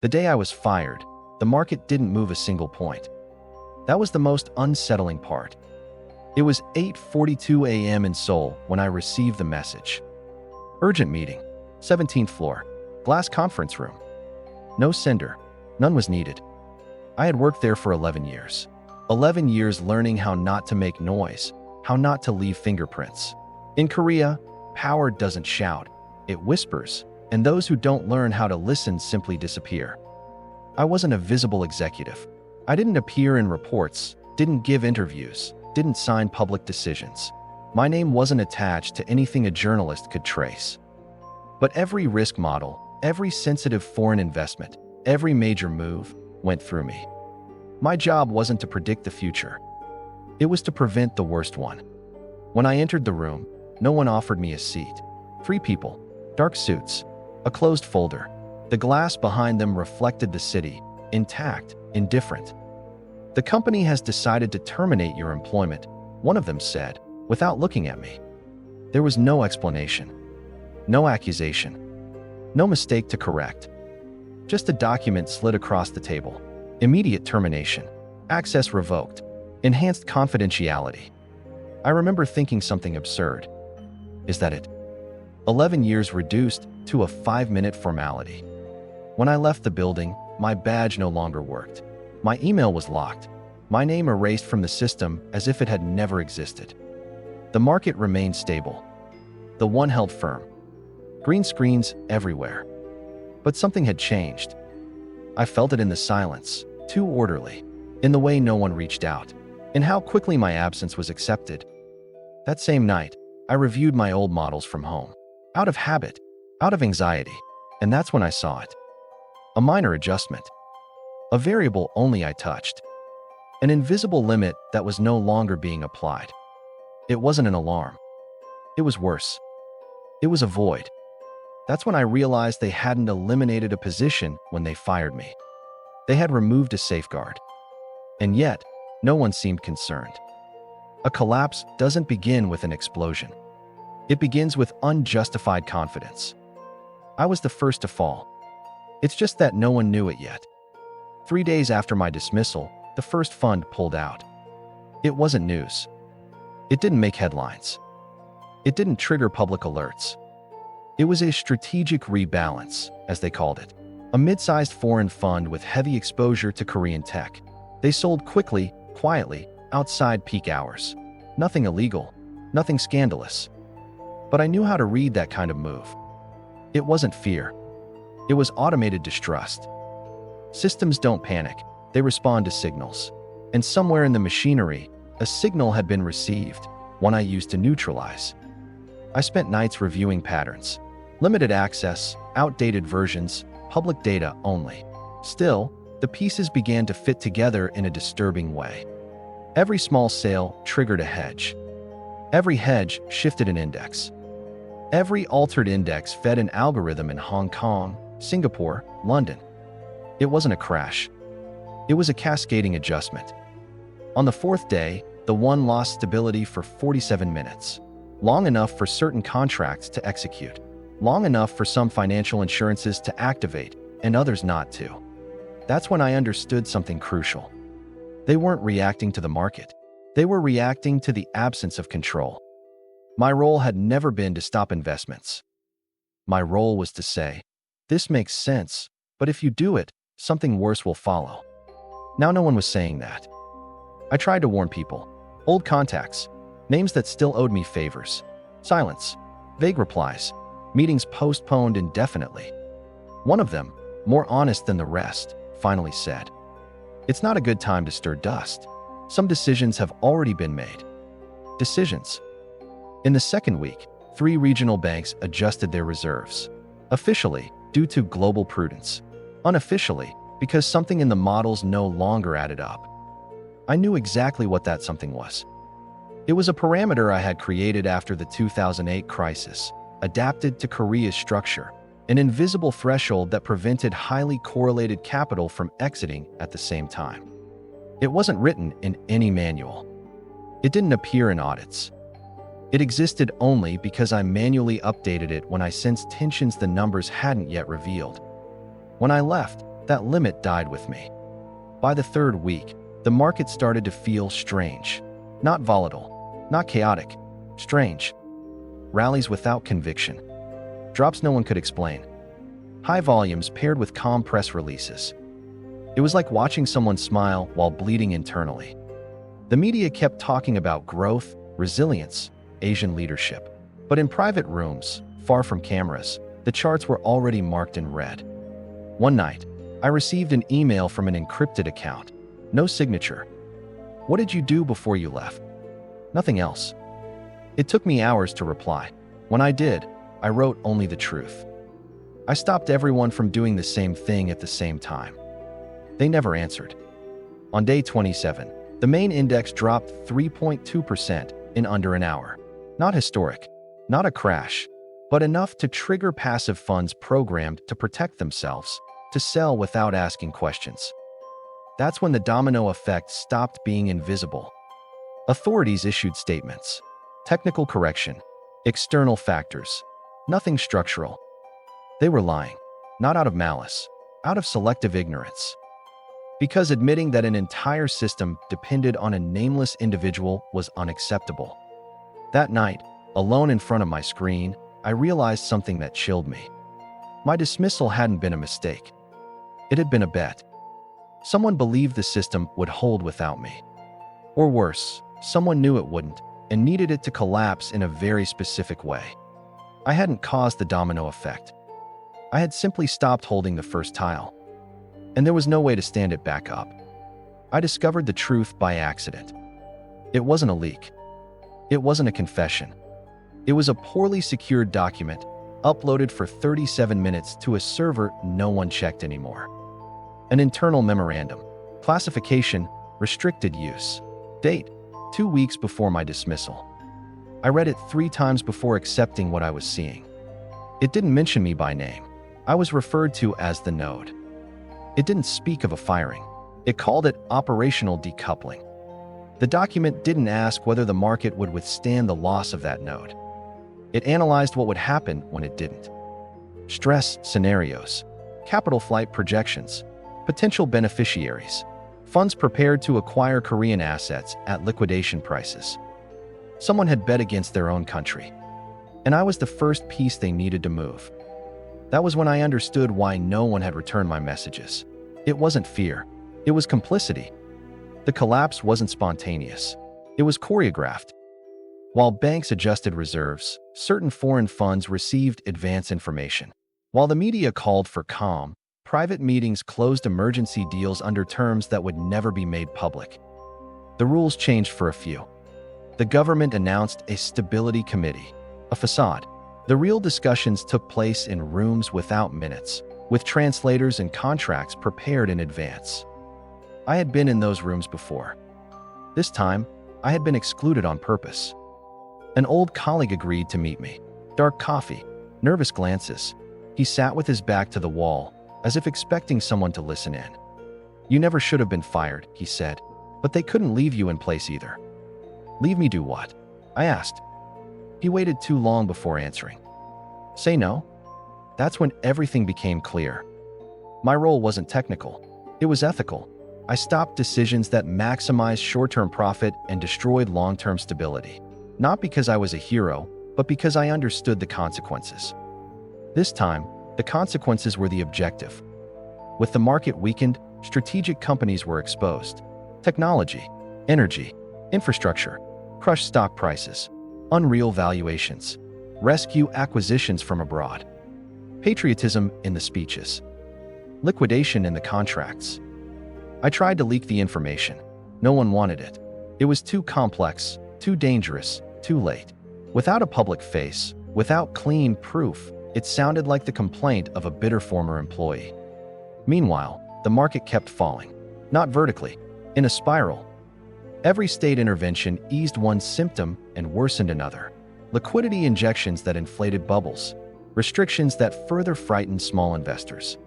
The day I was fired, the market didn't move a single point. That was the most unsettling part. It was 8:42 a.m. in Seoul when I received the message. Urgent meeting, 17th floor, glass conference room. No sender, none was needed. I had worked there for 11 years. 11 years learning how not to make noise, how not to leave fingerprints. In Korea, power doesn't shout, it whispers, and those who don't learn how to listen simply disappear. I wasn't a visible executive. I didn't appear in reports, didn't give interviews, didn't sign public decisions. My name wasn't attached to anything a journalist could trace. But every risk model, every sensitive foreign investment, every major move went through me. My job wasn't to predict the future. It was to prevent the worst one. When I entered the room, no one offered me a seat. 3 people, dark suits, a closed folder. The glass behind them reflected the city, intact, indifferent. The company has decided to terminate your employment, one of them said, without looking at me. There was no explanation, no accusation, no mistake to correct. Just a document slid across the table. Immediate termination, access revoked, enhanced confidentiality. I remember thinking something absurd. Is that it? 11 years reduced to a 5-minute formality. When I left the building, my badge no longer worked. My email was locked, my name erased from the system as if it had never existed. The market remained stable. The one held firm. Green screens everywhere. But something had changed. I felt it in the silence, too orderly, in the way no one reached out, in how quickly my absence was accepted. That same night, I reviewed my old models from home. Out of habit, out of anxiety, and that's when I saw it. A minor adjustment. A variable only I touched. An invisible limit that was no longer being applied. It wasn't an alarm. It was worse. It was a void. That's when I realized they hadn't eliminated a position when they fired me. They had removed a safeguard. And yet, no one seemed concerned. A collapse doesn't begin with an explosion. It begins with unjustified confidence. I was the first to fall. It's just that no one knew it yet. 3 days after my dismissal, the first fund pulled out. It wasn't news. It didn't make headlines. It didn't trigger public alerts. It was a strategic rebalance, as they called it. A mid-sized foreign fund with heavy exposure to Korean tech. They sold quickly, quietly, outside peak hours. Nothing illegal, nothing scandalous. But I knew how to read that kind of move. It wasn't fear. It was automated distrust. Systems don't panic, they respond to signals. And somewhere in the machinery, a signal had been received, one I used to neutralize. I spent nights reviewing patterns. Limited access, outdated versions, public data only. Still, the pieces began to fit together in a disturbing way. Every small sale triggered a hedge. Every hedge shifted an index. Every altered index fed an algorithm in Hong Kong, Singapore, London. It wasn't a crash. It was a cascading adjustment. On the 4th day, the one lost stability for 47 minutes. Long enough for certain contracts to execute. Long enough for some financial insurances to activate and others not to. That's when I understood something crucial. They weren't reacting to the market. They were reacting to the absence of control. My role had never been to stop investments. My role was to say, this makes sense, but if you do it, something worse will follow. Now no one was saying that. I tried to warn people. Old contacts, names that still owed me favors. Silence, vague replies, meetings postponed indefinitely. One of them, more honest than the rest, finally said, "It's not a good time to stir dust. Some decisions have already been made." Decisions. In the second week, 3 regional banks adjusted their reserves. Officially, due to global prudence. Unofficially, because something in the models no longer added up. I knew exactly what that something was. It was a parameter I had created after the 2008 crisis, adapted to Korea's structure, an invisible threshold that prevented highly correlated capital from exiting at the same time. It wasn't written in any manual. It didn't appear in audits. It existed only because I manually updated it when I sensed tensions the numbers hadn't yet revealed. When I left, That limit died with me. By the third week, the market started to feel strange. Not volatile, not chaotic, strange. Rallies without conviction. Drops no one could explain. High volumes paired with calm press releases. It was like watching someone smile while bleeding internally. The media kept talking about growth, resilience, Asian leadership. But in private rooms, far from cameras, the charts were already marked in red. One night, I received an email from an encrypted account. No signature. What did you do before you left? Nothing else. It took me hours to reply. When I did, I wrote only the truth. I stopped everyone from doing the same thing at the same time. They never answered. On day 27, the main index dropped 3.2% in under an hour. Not historic, not a crash, but enough to trigger passive funds programmed to protect themselves, to sell without asking questions. That's when the domino effect stopped being invisible. Authorities issued statements. Technical correction. External factors. Nothing structural. They were lying, not out of malice, out of selective ignorance. Because admitting that an entire system depended on a nameless individual was unacceptable. That night, alone in front of my screen, I realized something that chilled me. My dismissal hadn't been a mistake. It had been a bet. Someone believed the system would hold without me. Or worse, someone knew it wouldn't and needed it to collapse in a very specific way. I hadn't caused the domino effect. I had simply stopped holding the first tile. And there was no way to stand it back up. I discovered the truth by accident. It wasn't a leak. It wasn't a confession. It was a poorly secured document, uploaded for 37 minutes to a server no one checked anymore. An internal memorandum. Classification, restricted use. Date, 2 weeks before my dismissal. I read it 3 times before accepting what I was seeing. It didn't mention me by name. I was referred to as the node. It didn't speak of a firing. It called it operational decoupling. The document didn't ask whether the market would withstand the loss of that node. It analyzed what would happen when it didn't. Stress scenarios, capital flight projections, potential beneficiaries, funds prepared to acquire Korean assets at liquidation prices. Someone had bet against their own country, and I was the first piece they needed to move. That was when I understood why no one had returned my messages. It wasn't fear, it was complicity. The collapse wasn't spontaneous, it was choreographed. While banks adjusted reserves, certain foreign funds received advance information. While the media called for calm, private meetings closed emergency deals under terms that would never be made public. The rules changed for a few. The government announced a stability committee, a facade. The real discussions took place in rooms without minutes, with translators and contracts prepared in advance. I had been in those rooms before. This time, I had been excluded on purpose. An old colleague agreed to meet me. Dark coffee, nervous glances. He sat with his back to the wall, as if expecting someone to listen in. "You never should have been fired," he said, "but they couldn't leave you in place either." "Leave me do what?" I asked. He waited too long before answering. "Say no?" That's when everything became clear. My role wasn't technical. It was ethical. I stopped decisions that maximized short-term profit and destroyed long-term stability. Not because I was a hero, but because I understood the consequences. This time, the consequences were the objective. With the market weakened, strategic companies were exposed. Technology, energy, infrastructure, crushed stock prices, unreal valuations, rescue acquisitions from abroad. Patriotism in the speeches. Liquidation in the contracts. I tried to leak the information. No one wanted it. It was too complex, too dangerous, too late. Without a public face, without clean proof, it sounded like the complaint of a bitter former employee. Meanwhile, the market kept falling. Not vertically, in a spiral. Every state intervention eased one symptom and worsened another. Liquidity injections that inflated bubbles. Restrictions that further frightened small investors.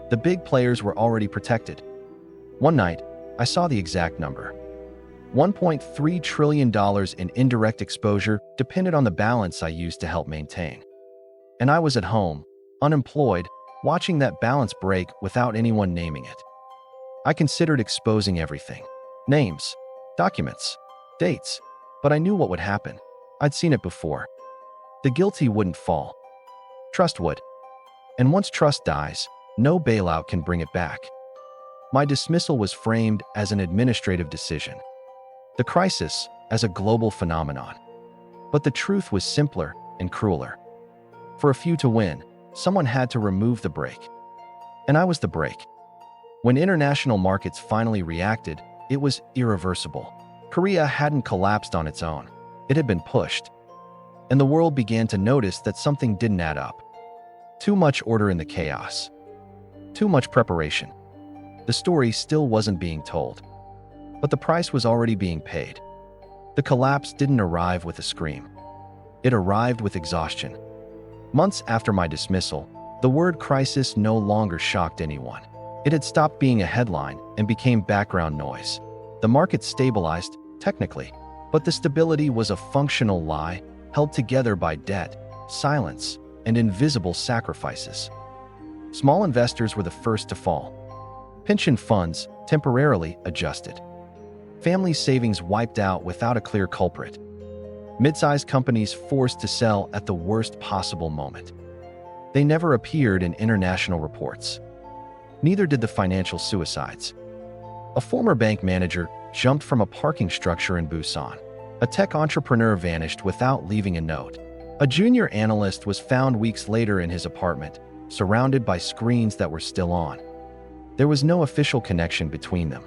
The big players were already protected. One night, I saw the exact number. $1.3 trillion in indirect exposure depended on the balance I used to help maintain. And I was at home, unemployed, watching that balance break without anyone naming it. I considered exposing everything. Names, documents, dates. But I knew what would happen. I'd seen it before. The guilty wouldn't fall. Trust would. And once trust dies, no bailout can bring it back. My dismissal was framed as an administrative decision. The crisis as a global phenomenon. But the truth was simpler and crueler. For a few to win, someone had to remove the brake. And I was the brake. When international markets finally reacted, it was irreversible. Korea hadn't collapsed on its own. It had been pushed. And the world began to notice that something didn't add up. Too much order in the chaos. Too much preparation. The story still wasn't being told. But the price was already being paid. The collapse didn't arrive with a scream. It arrived with exhaustion. Months after my dismissal, the word crisis no longer shocked anyone. It had stopped being a headline and became background noise. The market stabilized, technically, but the stability was a functional lie held together by debt, silence, and invisible sacrifices. Small investors were the first to fall. Pension funds temporarily adjusted. Family savings wiped out without a clear culprit. Mid-sized companies forced to sell at the worst possible moment. They never appeared in international reports. Neither did the financial suicides. A former bank manager jumped from a parking structure in Busan. A tech entrepreneur vanished without leaving a note. A junior analyst was found weeks later in his apartment, surrounded by screens that were still on. There was no official connection between them.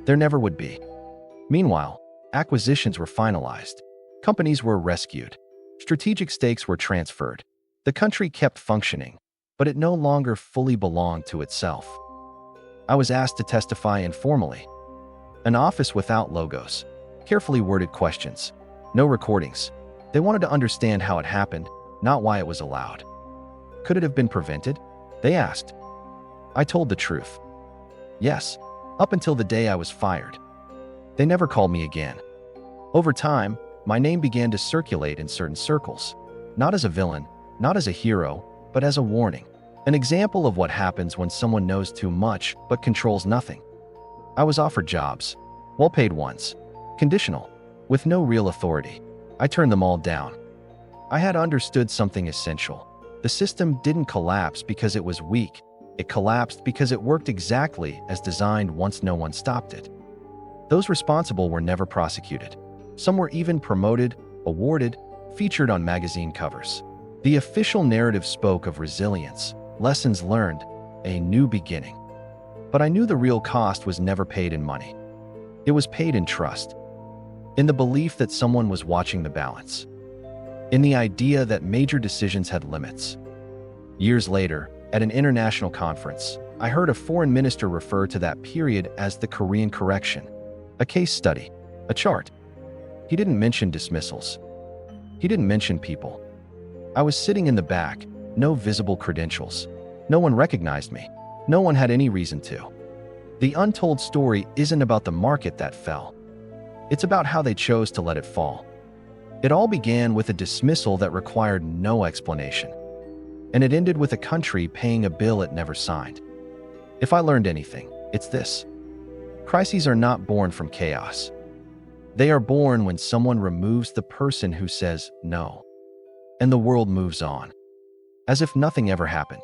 There never would be. Meanwhile, acquisitions were finalized. Companies were rescued. Strategic stakes were transferred. The country kept functioning, but it no longer fully belonged to itself. I was asked to testify informally. An office without logos. Carefully worded questions. No recordings. They wanted to understand how it happened, not why it was allowed. Could it have been prevented? They asked. I told the truth. Yes, up until the day I was fired. They never called me again. Over time, my name began to circulate in certain circles, not as a villain, not as a hero, but as a warning. An example of what happens when someone knows too much but controls nothing. I was offered jobs, well-paid ones, conditional, with no real authority. I turned them all down. I had understood something essential. The system didn't collapse because it was weak. It collapsed because it worked exactly as designed once no one stopped it. Those responsible were never prosecuted. Some were even promoted, awarded, featured on magazine covers. The official narrative spoke of resilience, lessons learned, a new beginning. But I knew the real cost was never paid in money. It was paid in trust, in the belief that someone was watching the balance, in the idea that major decisions had limits. Years later, at an international conference, I heard a foreign minister refer to that period as the Korean correction, a case study, a chart. He didn't mention dismissals. He didn't mention people. I was sitting in the back, no visible credentials. No one recognized me. No one had any reason to. The untold story isn't about the market that fell. It's about how they chose to let it fall. It all began with a dismissal that required no explanation. And it ended with a country paying a bill it never signed. If I learned anything, it's this. Crises are not born from chaos. They are born when someone removes the person who says no. And the world moves on, as if nothing ever happened.